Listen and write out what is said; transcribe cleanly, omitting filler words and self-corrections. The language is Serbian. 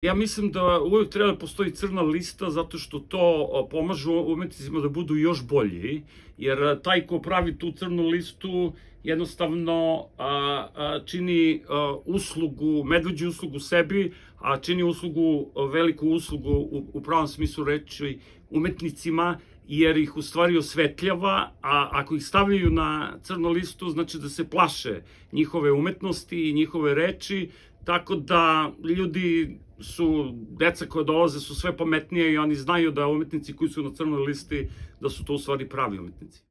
Ja mislim da uvek treba da postoji crna lista zato što to pomaže umetnicima da budu još bolji, jer taj ko pravi tu crnu listu jednostavno čini uslugu, medveđu uslugu sebi, a čini veliku uslugu u pravom smislu reči umetnicima, jer ih u stvari osvetljava, a ako ih stavljaju na crnu listu, znači da se plaše njihove umetnosti i njihove reči, tako da deca koja dolaze su sve pametnije i oni znaju da umetnici koji su na crnoj listi, da su to u stvari pravi umetnici.